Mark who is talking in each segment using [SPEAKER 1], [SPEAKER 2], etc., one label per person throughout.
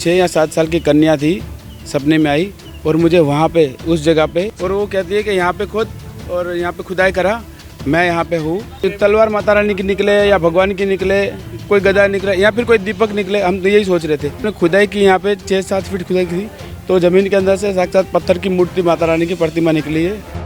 [SPEAKER 1] 6 या 7 साल की कन्या थी, सपने में आई और मुझे वहाँ पे उस जगह पे, और वो कहती है कि यहाँ पे खुद और यहाँ पे खुदाई करा, मैं यहाँ पे हूँ। तलवार माता रानी की निकले या भगवान की निकले, कोई गदा निकले या फिर कोई दीपक निकले, हम तो यही सोच रहे थे। हमने खुदाई की, यहाँ पे 6-7 फीट खुदाई की, तो ज़मीन के अंदर से साक्षात पत्थर की मूर्ति माता रानी की प्रतिमा निकली है।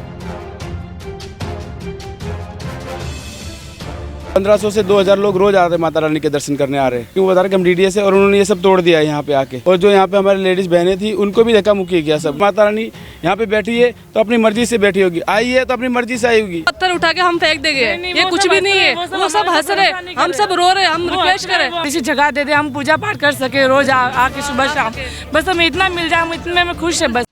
[SPEAKER 1] 1500 से 2000 लोग रोज आ रहे हैं, माता रानी के दर्शन करने आ रहे हैं। क्यों बता रहे कि हम डीडीएस है और उन्होंने ये सब तोड़ दिया है यहाँ पे आके। और जो यहाँ पे हमारी लेडीज बहनें थी उनको भी धक्का मुक्की किया सब। माता रानी यहाँ पे बैठी है तो अपनी मर्जी से बैठी होगी, आई है तो अपनी मर्जी से आई होगी।
[SPEAKER 2] पत्थर उठा के हम फेंक देंगे, ये कुछ भी नहीं है। वो सब हंस रहे, हम सब रो रहे, हम रिक्वेस्ट करें
[SPEAKER 3] किसी जगह दे दे, हम पूजा पाठ कर सके रोज आके सुबह शाम, बस हमें इतना मिल जाए, हम इतने में खुश है बस।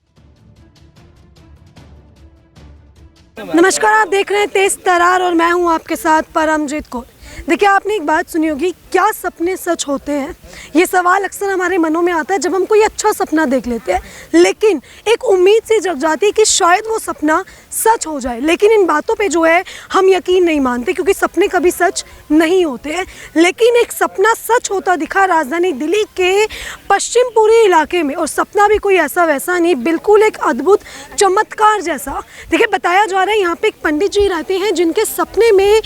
[SPEAKER 4] नमस्कार, आप देख रहे हैं तेज तरार और मैं हूं आपके साथ परमजीत कौर। देखिए, आपने एक बात सुनी होगी, क्या सपने सच होते हैं? ये सवाल अक्सर हमारे मनों में आता है जब हम कोई अच्छा सपना देख लेते हैं, लेकिन एक उम्मीद सी जग जाती है कि शायद वो सपना सच हो जाए। लेकिन इन बातों पे जो है हम यकीन नहीं मानते, क्योंकि सपने कभी सच नहीं होते हैं। लेकिन एक सपना सच होता दिखा राजधानी दिल्ली के पश्चिमपुरी इलाके में, और सपना भी कोई ऐसा वैसा नहीं, बिल्कुल एक अद्भुत चमत्कार जैसा। देखिए, बताया जा रहा है यहाँ पे एक पंडित जी रहते हैं जिनके सपने में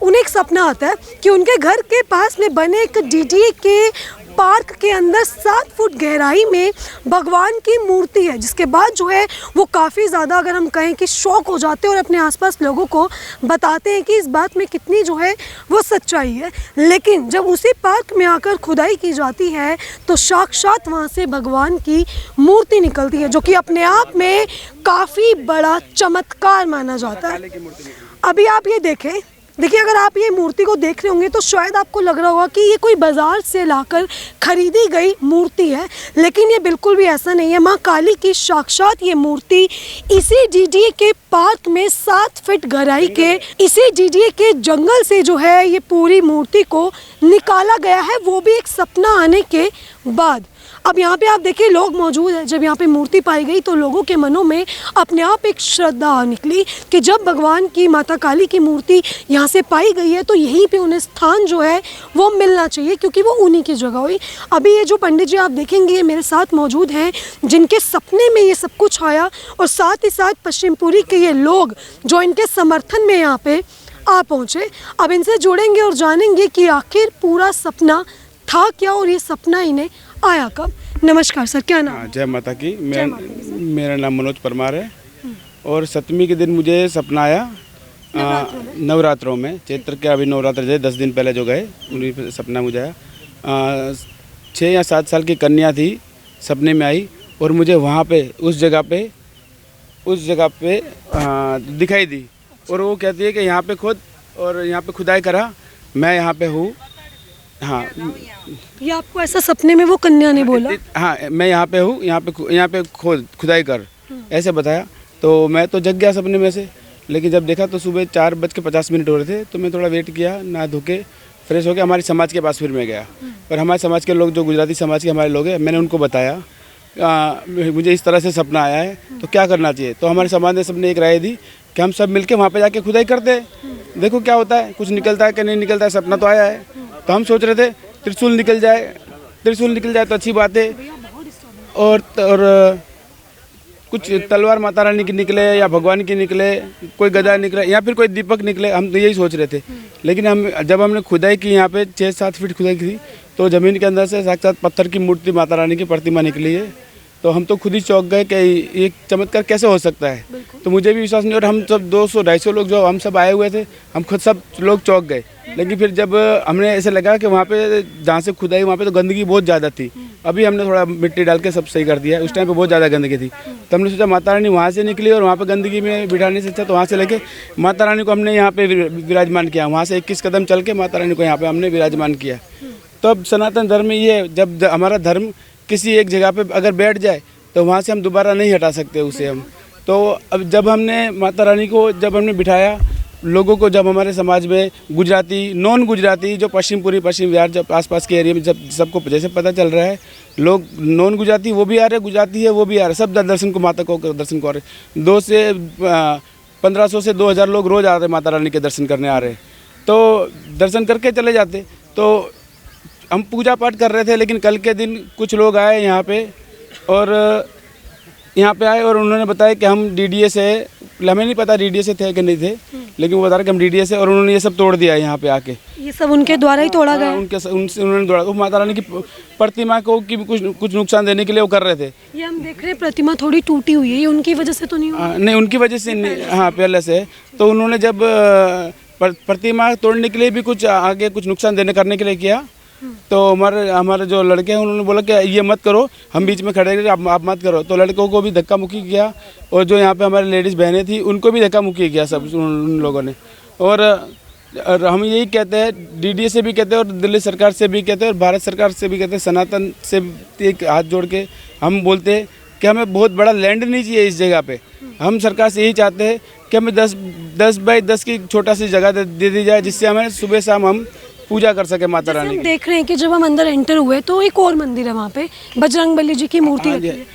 [SPEAKER 4] उन्हें एक सपना आता है कि उनके घर के पास में बने एक डीडीए के पार्क के अंदर 7 फुट गहराई में भगवान की मूर्ति है। जिसके बाद जो है वो काफ़ी ज़्यादा, अगर हम कहें कि शौक हो जाते हैं और अपने आसपास लोगों को बताते हैं कि इस बात में कितनी जो है वो सच्चाई है। लेकिन जब उसी पार्क में आकर खुदाई की जाती है तो साक्षात वहाँ से भगवान की मूर्ति निकलती है, जो कि अपने आप में काफ़ी बड़ा चमत्कार माना जाता है। अभी आप ये देखिए, अगर आप ये मूर्ति को देख रहे होंगे तो शायद आपको लग रहा होगा कि ये कोई बाजार से लाकर खरीदी गई मूर्ति है, लेकिन ये बिल्कुल भी ऐसा नहीं है। माँ काली की साक्षात ये मूर्ति इसी डीडीए के पार्क में 7 फीट गहराई के इसी डीडीए के जंगल से जो है ये पूरी मूर्ति को निकाला गया है, वो भी एक सपना आने के बाद। अब यहाँ पे आप देखिए, लोग मौजूद हैं। जब यहाँ पे मूर्ति पाई गई तो लोगों के मनों में अपने आप एक श्रद्धा निकली कि जब भगवान की माता काली की मूर्ति यहाँ से पाई गई है तो यहीं पे उन्हें स्थान जो है वो मिलना चाहिए, क्योंकि वो उन्हीं की जगह हुई। अभी ये जो पंडित जी आप देखेंगे ये मेरे साथ मौजूद हैं, जिनके सपने में ये सब कुछ आया, और साथ ही साथ पश्चिमपुरी के ये लोग जो इनके समर्थन में यहाँ पे आ पहुँचे। अब इनसे जुड़ेंगे और जानेंगे कि आखिर पूरा सपना था क्या और ये सपना इन्हें आया कब। नमस्कार सर, क्या नाम?
[SPEAKER 1] जय माता की। मेरा नाम मनोज परमार है और 7वीं के दिन मुझे सपना आया नवरात्रों में। चैत्र के अभी नवरात्र थे 10 दिन पहले जो गए, उन्हीं पे सपना मुझे आया। 6 या 7 साल की कन्या थी, सपने में आई और मुझे वहाँ पे उस जगह पे दिखाई दी, और वो कहती है कि यहाँ पे खुद और यहाँ पे खुदाई करा, मैं यहाँ पे हूँ। हाँ,
[SPEAKER 4] ये आपको ऐसा सपने में वो कन्या ने बोला?
[SPEAKER 1] हाँ, मैं यहाँ पे हूँ, यहाँ पे खुदाई कर, ऐसे बताया। तो मैं तो जग गया सपने में से, लेकिन जब देखा तो सुबह 4:50 हो रहे थे। तो मैं थोड़ा वेट किया, नहा धो के फ्रेश हो के हमारे समाज के पास फिर मैं गया, और हमारे समाज के लोग जो गुजराती समाज के हमारे लोग हैं, मैंने उनको बताया मुझे इस तरह से सपना आया है तो क्या करना चाहिए। तो हमारे समाज ने सबने एक राय दी कि हम सब मिलके वहाँ पे जाके खुदाई करते हैं, देखो क्या होता है, कुछ निकलता है कि नहीं निकलता है। सपना तो आया है, तो हम सोच रहे थे त्रिशूल निकल जाए तो अच्छी बात है, और कुछ तलवार माता रानी की निकले या भगवान की निकले, कोई गदा निकले या फिर कोई दीपक निकले, हम तो यही सोच रहे थे। लेकिन जब हमने खुदाई की, यहाँ पे 6-7 फीट खुदाई की, तो ज़मीन के अंदर से साक्षात पत्थर की मूर्ति माता रानी की प्रतिमा निकली है। तो हम तो खुद ही चौंक गए कि ये चमत्कार कैसे हो सकता है। तो मुझे भी विश्वास नहीं, और हम सब 200-250 लोग जो हम सब आए हुए थे, हम खुद सब लोग चौंक गए। लेकिन फिर जब हमने ऐसे लगा कि वहाँ पे जहाँ से खुदाई वहाँ पे तो गंदगी बहुत ज़्यादा थी, अभी हमने थोड़ा मिट्टी डाल के सब सही कर दिया। उस टाइम पे बहुत ज़्यादा गंदगी थी, तो हमने सोचा माता रानी वहाँ से निकली और वहाँ पे गंदगी में बिठाने से अच्छा तो वहाँ से लेके माता रानी को हमने यहाँ पे विराजमान किया। वहाँ से 21 कदम चल के माता रानी को यहाँ पे हमने विराजमान किया। तो अब सनातन धर्म में ये, जब हमारा धर्म किसी एक जगह पे अगर बैठ जाए तो वहाँ से हम दोबारा नहीं हटा सकते उसे हम। तो अब जब हमने माता रानी को जब हमने बिठाया, लोगों को जब हमारे समाज में गुजराती, नॉन गुजराती, जो पश्चिम बिहार जब आसपास के एरिया में जब सबको जैसे पता चल रहा है, लोग नॉन गुजराती वो भी आ रहे, गुजराती है वो भी आ रहे, सब दर्शन को माता को दर्शन को आ रहे। 1500 से 2000 लोग रोज आ रहे माता रानी के दर्शन करने आ रहे। तो दर्शन करके चले जाते। तो हम पूजा पाठ कर रहे थे, लेकिन कल के दिन कुछ लोग आए यहाँ पे और आए और उन्होंने बताया कि हम डीडीए से, हमें नहीं पता डीडीए से थे कि नहीं थे, लेकिन वो बता रहे कि हम डीडीए से, और उन्होंने ये सब तोड़ दिया यहाँ पे आके।
[SPEAKER 4] ये सब उनके द्वारा ही तोड़ा गया?
[SPEAKER 1] उन्होंने तोड़ा। वो माता रानी की प्रतिमा को की कुछ नुकसान देने के लिए वो कर रहे थे।
[SPEAKER 4] ये हम देख रहे हैं प्रतिमा थोड़ी टूटी हुई है, ये उनकी वजह से तो नहीं हुआ?
[SPEAKER 1] नहीं, उनकी वजह से नहीं, हाँ पहले से। तो उन्होंने जब प्रतिमा तोड़ने के लिए भी कुछ आगे कुछ नुकसान देने करने के लिए किया, तो हमारे जो लड़के हैं उन्होंने बोला कि ये मत करो, हम बीच में खड़े हैं, आप मत करो। तो लड़कों को भी धक्का मुक्की किया, और जो यहाँ पे हमारी लेडीज़ बहनें थी उनको भी धक्का मुक्की किया सब उन लोगों ने। और हम यही कहते हैं, डीडीए से भी कहते हैं और दिल्ली सरकार से भी कहते हैं और भारत सरकार से भी कहते हैं, सनातन से एक हाथ जोड़ के हम बोलते हैं कि हमें बहुत बड़ा लैंड नहीं चाहिए इस जगह पे। हम सरकार से यही चाहते हैं कि हमें 10 बाई 10 की छोटा सी जगह दे दी जाए, जिससे हमें सुबह शाम हम पूजा कर सके माता रानी
[SPEAKER 4] हम देख रहे हैं कि जब हम अंदर एंटर हुए तो एक और मंदिर है वहाँ पे, बजरंगबली जी की मूर्ति रखी है।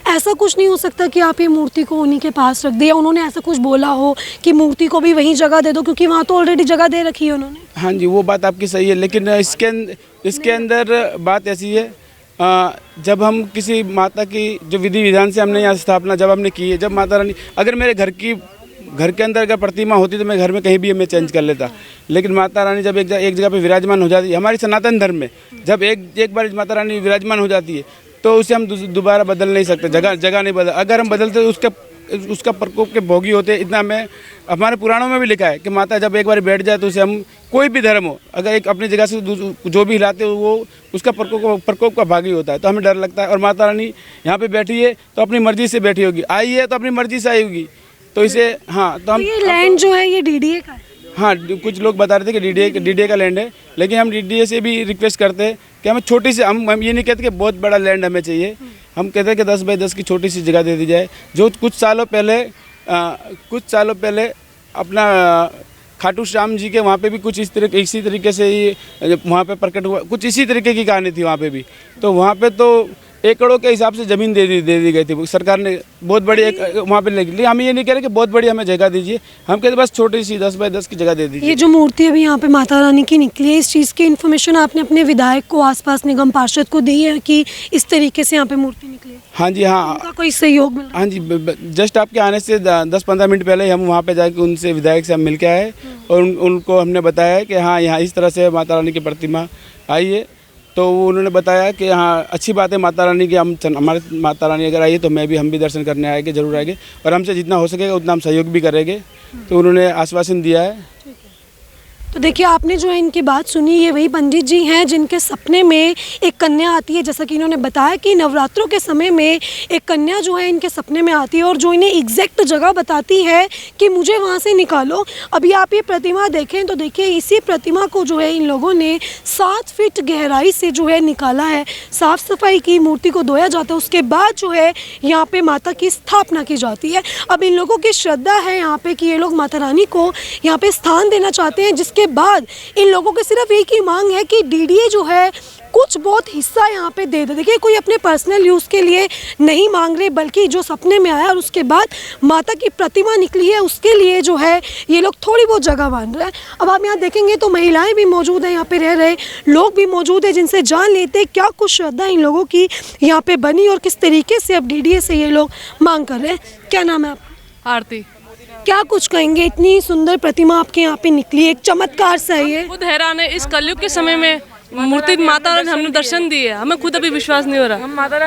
[SPEAKER 4] ऐसा कुछ नहीं हो सकता कि आप ये मूर्ति को उन्हीं के पास रख दिया, उन्होंने ऐसा कुछ बोला हो कि मूर्ति को भी वहीं जगह दे दो, क्योंकि वहाँ तो ऑलरेडी जगह दे रखी है उन्होंने?
[SPEAKER 1] हाँ जी, वो बात आपकी सही है, लेकिन इसके अंदर बात ऐसी है, जब हम किसी माता की जो विधि विधान से हमने यहाँ स्थापना जब हमने की है, जब माता रानी, अगर मेरे घर के अंदर अगर प्रतिमा होती तो मैं घर में कहीं भी मैं चेंज कर लेता, लेकिन माता रानी जब एक जगह पे विराजमान हो जाती है, हमारी सनातन धर्म में जब एक बार माता रानी विराजमान हो जाती है तो उसे हम दोबारा बदल नहीं सकते, जगह नहीं बदल। अगर हम बदलते उसका प्रकोप के भोगी होते। इतना हमारे पुराणों में भी लिखा है कि माता जब एक बार बैठ जाए तो उसे हम, कोई भी धर्म हो, अगर एक अपनी जगह से जो भी हिलाते हो वो उसका प्रकोप का भागी होता है, तो हमें डर लगता है। और माता रानी यहाँ पे बैठी है तो अपनी मर्जी से बैठी होगी, आई है तो अपनी मर्जी से आई होगी, तो इसे हाँ तो हम,
[SPEAKER 4] ये लैंड जो है ये डीडीए का है?
[SPEAKER 1] हाँ, कुछ लोग बता रहे थे कि डीडीए का लैंड है, लेकिन हम डीडीए से भी रिक्वेस्ट करते हैं कि हमें छोटी सी, हम ये नहीं कहते कि बहुत बड़ा लैंड हमें चाहिए, हम कहते हैं कि 10 बाई 10 की छोटी सी जगह दे दी जाए। जो कुछ सालों पहले अपना खाटू श्याम जी के वहाँ पे भी कुछ इसी तरीके से ही वहाँ पे प्रकट हुआ, कुछ इसी तरीके की कहानी थी वहाँ पे भी। तो वहाँ पे तो एकड़ों के हिसाब से ज़मीन दे दी गई थी सरकार ने, बहुत बड़ी एक वहाँ पे लेकिन हम ये नहीं कह रहे कि बहुत बड़ी हमें जगह दीजिए, हम कहते बस छोटी सी 10 बाई 10 की जगह दे दीजिए।
[SPEAKER 4] ये जो मूर्ति अभी यहाँ पे माता रानी की निकली है, इस चीज़ की इन्फॉर्मेशन आपने अपने विधायक को, आसपास निगम पार्षद को दी है कि इस तरीके से यहाँ पे मूर्ति निकली है?
[SPEAKER 1] हाँ जी, हाँ,
[SPEAKER 4] उनका कोई सहयोग मिला?
[SPEAKER 1] हाँ जी, जस्ट आपके आने से 10-15 मिनट पहले हम वहाँ पे जाके उनसे, विधायक से हम मिल के आए और उनको हमने बताया कि हाँ यहाँ इस तरह से माता रानी की प्रतिमा आई है। तो उन्होंने बताया कि हाँ अच्छी बात है माता रानी की, हमारे माता रानी अगर आई है तो हम भी दर्शन करने आएंगे, जरूर आएंगे, और हमसे जितना हो सकेगा उतना हम सहयोग भी करेंगे। तो उन्होंने आश्वासन दिया है।
[SPEAKER 4] तो देखिए आपने जो है इनकी बात सुनी, ये वही पंडित जी हैं जिनके सपने में एक कन्या आती है, जैसा कि इन्होंने बताया कि नवरात्रों के समय में एक कन्या जो है इनके सपने में आती है और जो इन्हें एग्जैक्ट जगह बताती है कि मुझे वहाँ से निकालो। अभी आप ये प्रतिमा देखें तो देखिए इसी प्रतिमा को जो है इन लोगों ने 7 फीट गहराई से जो है निकाला है, साफ़ सफाई की, मूर्ति को धोया जाता है, उसके बाद जो है यहाँ पर माता की स्थापना की जाती है। अब इन लोगों की श्रद्धा है यहाँ पर कि ये लोग माता रानी को यहाँ पर स्थान देना चाहते हैं, जिसके बाद इन लोगों की सिर्फ एक ही मांग है कि डीडीए जो है कुछ बहुत हिस्सा यहाँ पे दे दे। देखिए कोई अपने पर्सनल यूज़ के लिए नहीं मांग रहे, बल्कि जो सपने में आया और उसके बाद माता की प्रतिमा निकली है उसके लिए जो है ये लोग थोड़ी बहुत जगह बांध रहे हैं। अब आप यहाँ देखेंगे तो महिलाएं भी मौजूद हैं, यहाँ पे रह रहे लोग भी मौजूद हैं, जिनसे जान लेते क्या कुछ श्रद्धा इन लोगों की यहाँ पे बनी और किस तरीके से अब डीडीए से ये लोग मांग कर रहे हैं। क्या नाम है आपका?
[SPEAKER 2] आरती।
[SPEAKER 4] क्या कुछ कहेंगे, इतनी सुंदर प्रतिमा आपके यहाँ पे निकली, एक चमत्कार सा है ये?
[SPEAKER 2] खुद हैरान है, इस कलयुग के समय में मूर्ति माता रानी हमने दर्शन दिए, हमें खुद अभी विश्वास नहीं हो रहा।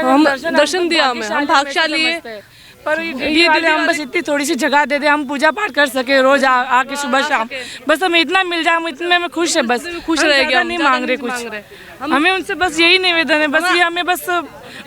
[SPEAKER 2] हम दर्शन दिया, हम भाग्यशाली है।
[SPEAKER 3] पर ये हम बस इतनी थोड़ी सी जगह दे दे, हम पूजा पाठ कर सके रोज आके सुबह शाम, बस हमें इतना मिल जाए, हम इतने में खुश है, बस खुश रहेंगे, हम नहीं मांग रहे कुछ। हमें उनसे बस यही निवेदन है, बस ये हमें बस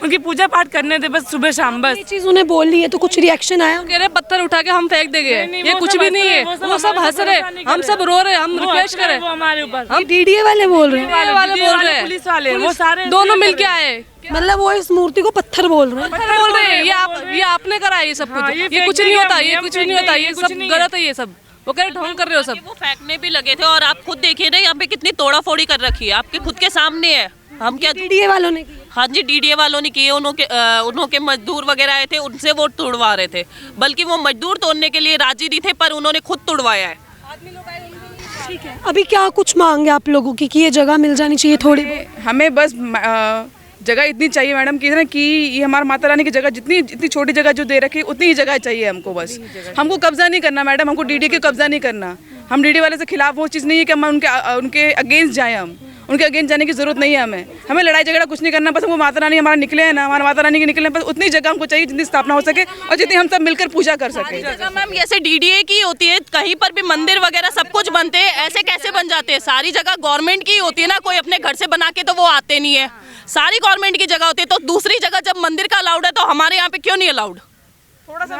[SPEAKER 3] उनकी पूजा पाठ करने दे, बस सुबह शाम। बस
[SPEAKER 4] ये चीज उन्हें बोल ली है तो कुछ रिएक्शन आया?
[SPEAKER 2] कह रहे पत्थर उठा के हम फेंक देंगे, ये कुछ भी नहीं है, वो सब हंस रहे, हम सब रो रहे, हम रिक्वेस्ट करें,
[SPEAKER 3] हमारे ऊपर
[SPEAKER 4] हम डीडीए वाले बोल रहे हैं,
[SPEAKER 3] पुलिस वाले, वो सारे
[SPEAKER 2] दोनों मिल के आए,
[SPEAKER 4] मतलब वो इस मूर्ति को पत्थर बोल रहे हैं।
[SPEAKER 2] ये आपने करा ये सब कुछ, ये कुछ नहीं होता, ये कुछ नहीं होता, ये सब गलत है, ये सब वो कह रहे ढोंग कर रहे हो सब।
[SPEAKER 5] वो फेंकने भी लगे थे और आप खुद देखिए ना यहाँ पे कितनी तोड़ा फोड़ी कर रखी है, आपके खुद के सामने है। हम क्या
[SPEAKER 4] डीडीए वालों ने की?
[SPEAKER 5] हाँ जी, डीडीए वालों ने किए, उन्होंने मजदूर वगैरह आए थे, उनसे वो तोड़वा रहे थे, बल्कि वो मजदूर तोड़ने के लिए राजी नहीं थे, पर उन्होंने खुद तोड़वाया है।
[SPEAKER 4] ठीक है, अभी क्या कुछ मांगे आप लोगों की कि ये जगह मिल जानी चाहिए थोड़ी बहुत?
[SPEAKER 3] हमें बस जगह इतनी चाहिए मैडम कि ना कि ये हमारा माता रानी की जगह जितनी छोटी जगह जो दे रखी उतनी ही जगह चाहिए हमको। बस हमको कब्जा नहीं करना मैडम, हमको डीडी के कब्जा नहीं करना। हम डीडी वाले से खिलाफ वो चीज़ नहीं है कि हम उनके अगेंस्ट जाएँ। हम उनके अगेंस्ट जाने की जरूरत नहीं है हमें लड़ाई झगड़ा कुछ नहीं करना। बस हमको माता रानी हमारा निकले हैं ना, हमारा माता रानी के निकले, बस उतनी जगह हमको चाहिए जितनी स्थापना हो सके और जितनी हम सब मिलकर पूजा कर सके।
[SPEAKER 5] मैम जैसे डीडीए की होती है, कहीं पर भी मंदिर वगैरह सब कुछ बनते हैं, ऐसे कैसे बन जाते हैं? सारी जगह गवर्नमेंट की होती है ना, कोई अपने घर से बना के तो वो आते नहीं है। सारी गवर्नमेंट की जगह होती है, तो दूसरी जगह जब मंदिर का अलाउड है तो हमारे यहाँ पे क्यों नहीं अलाउड?
[SPEAKER 3] थोड़ा सा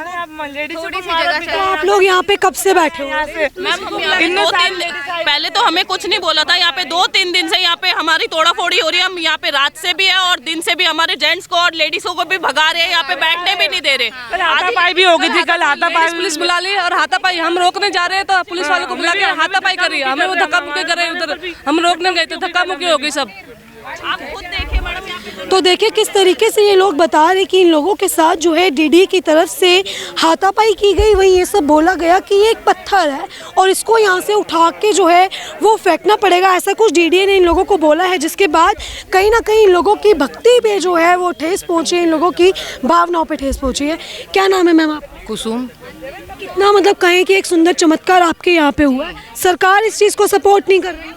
[SPEAKER 4] तो आप लोग यहाँ पे कब से बैठे हो?
[SPEAKER 5] मैम हम यहाँ पे 2-3 दिन पहले तो हमें कुछ नहीं बोला था। यहाँ पे 2-3 दिन से यहाँ पे हमारी तोड़ा फोड़ी हो रही है। हम यहाँ पे रात से भी है और दिन से भी हमारे जेंट्स को और लेडीजों को भी भगा रहे हैं, यहाँ पे बैठने भी नहीं दे रहे।
[SPEAKER 3] हाथापाई भी हो गई थी कल, हाथापाई
[SPEAKER 2] पुलिस बुला ली और हाथापाई हम रोकने जा रहे हैं तो पुलिस वालों को बुला के हाथापाई कर रही है। हमें वो धक्का मुक्की कर रहे हैं, उधर हम रोकने गए थे, धक्का मुक्की हो गई सब।
[SPEAKER 5] आप खुद देखिए मैडम यहाँ पे
[SPEAKER 4] तो देखिए किस तरीके से ये लोग बता रहे कि इन लोगों के साथ जो है डीडी की तरफ से हाथापाई की गई। वहीं ये सब बोला गया कि ये एक पत्थर है और इसको यहाँ से उठा के जो है वो फेंकना पड़ेगा, ऐसा कुछ डीडी ने इन लोगों को बोला है। जिसके बाद कहीं ना कहीं इन लोगों की भक्ति पे जो है वो ठेस पहुँची है, इन लोगों की भावनाओं पे ठेस पहुँची है। क्या नाम है मैम आपका?
[SPEAKER 6] कुसुम।
[SPEAKER 4] कितना मतलब कहें कि एक सुंदर चमत्कार आपके यहाँ पे हुआ है, सरकार इस चीज़ को सपोर्ट नहीं कर रही?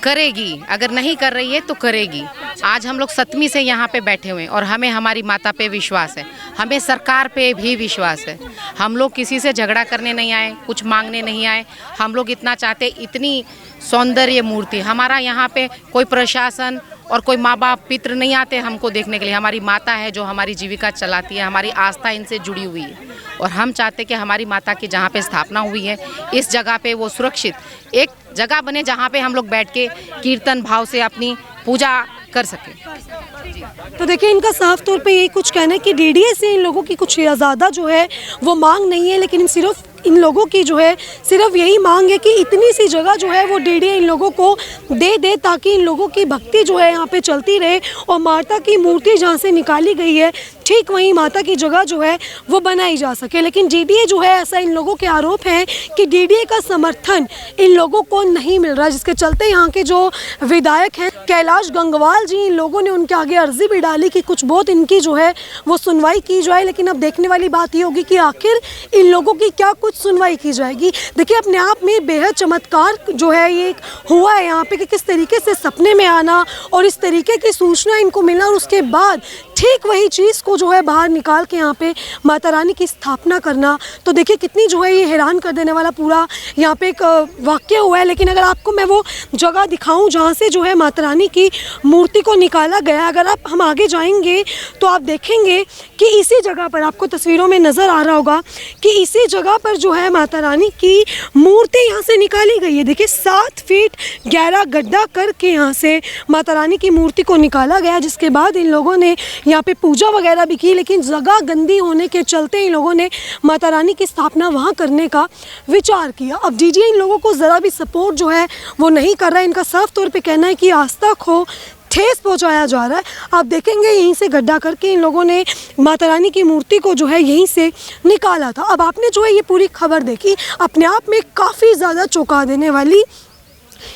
[SPEAKER 6] करेगी, अगर नहीं कर रही है तो करेगी। आज हम लोग 7वीं से यहाँ पे बैठे हुए हैं और हमें हमारी माता पे विश्वास है, हमें सरकार पे भी विश्वास है। हम लोग किसी से झगड़ा करने नहीं आए, कुछ मांगने नहीं आए। हम लोग इतना चाहते, इतनी सौंदर्य मूर्ति हमारा यहाँ पे कोई प्रशासन और कोई माँ बाप पितृ नहीं आते हमको देखने के लिए। हमारी माता है जो हमारी जीविका चलाती है, हमारी आस्था इनसे जुड़ी हुई है और हम चाहते कि हमारी माता की जहाँ पे स्थापना हुई है इस जगह पे वो सुरक्षित एक जगह बने जहाँ पे हम लोग बैठ के कीर्तन भाव से अपनी पूजा कर सके।
[SPEAKER 4] तो देखिए इनका साफ तौर पे यही कुछ कहना है कि डीडीए से इन लोगों की कुछ ज़्यादा जो है वो मांग नहीं है, लेकिन सिर्फ इन लोगों की जो है सिर्फ यही मांग है कि इतनी सी जगह जो है वो डीडीए इन लोगों को दे ताकि इन लोगों की भक्ति जो है यहाँ पे चलती रहे और माता की मूर्ति जहाँ से निकाली गई है ठीक वहीं माता की जगह जो है वो बनाई जा सके। लेकिन डीडीए जो है, ऐसा इन लोगों के आरोप हैं कि डीडीए का समर्थन इन लोगों को नहीं मिल रहा, जिसके चलते यहाँ के जो विधायक हैं कैलाश गंगवाल जी, इन लोगों ने उनके आगे अर्जी भी डाली कि कुछ बहुत इनकी जो है वो सुनवाई की जाए। लेकिन अब देखने वाली बात ये होगी कि आखिर इन लोगों की क्या कुछ सुनवाई की जाएगी। देखिए अपने आप में बेहद चमत्कार जो है ये हुआ है यहाँ पे कि किस तरीके से सपने में आना और इस तरीके की सूचना इनको मिलना और उसके बाद ठीक वही चीज़ को जो है बाहर निकाल के यहाँ पे माता रानी की स्थापना करना। तो देखिए कितनी जो है ये हैरान कर देने वाला पूरा यहाँ पे एक वाक्य हुआ है। लेकिन अगर आपको मैं वो जगह दिखाऊं जहाँ से जो है माता रानी की मूर्ति को निकाला गया, अगर हम आगे जाएंगे तो आप देखेंगे कि इसी जगह पर आपको तस्वीरों में नज़र आ रहा होगा कि इसी जगह पर जो है माता रानी की मूर्ति यहाँ से निकाली गई है। देखिए 7 फीट गहरा गड्ढा करके यहाँ से माता रानी की मूर्ति को निकाला गया, जिसके बाद इन लोगों ने यहाँ पे पूजा वगैरह भी की। लेकिन जगह गंदी होने के चलते इन लोगों ने माता रानी की स्थापना वहाँ करने का विचार किया। अब डीडीए इन लोगों को ज़रा भी सपोर्ट जो है वो नहीं कर रहा है। इनका साफ तौर पे कहना है कि आस्था को ठेस पहुंचाया जा रहा है। आप देखेंगे यहीं से गड्ढा करके इन लोगों ने माता रानी की मूर्ति को जो है यहीं से निकाला था। अब आपने जो है ये पूरी खबर देखी, अपने आप में काफ़ी ज़्यादा चौंका देने वाली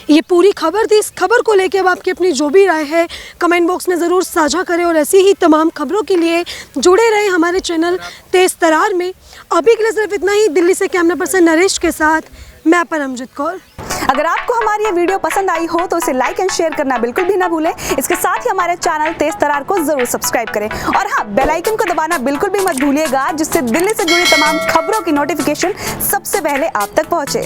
[SPEAKER 4] ये पूरी खबर थी। इस खबर को लेके अब आपकी अपनी जो भी राय है कमेंट बॉक्स में ज़रूर साझा करें और ऐसी ही तमाम खबरों के लिए जुड़े रहें हमारे चैनल तेज़ तरार में। अभी के लिए सिर्फ इतना ही। दिल्ली से कैमरा पर्सन नरेश के साथ मैं परमजीत कौर।
[SPEAKER 7] अगर आपको हमारी ये वीडियो पसंद आई हो तो इसे लाइक एंड शेयर करना बिल्कुल भी ना भूलें। इसके साथ ही हमारे चैनल तेज तरार को जरूर सब्सक्राइब करें और हाँ, बेल आइकन को दबाना बिल्कुल भी मत भूलिएगा, जिससे दिल्ली से जुड़ी तमाम खबरों की नोटिफिकेशन सबसे पहले आप तक पहुंचे।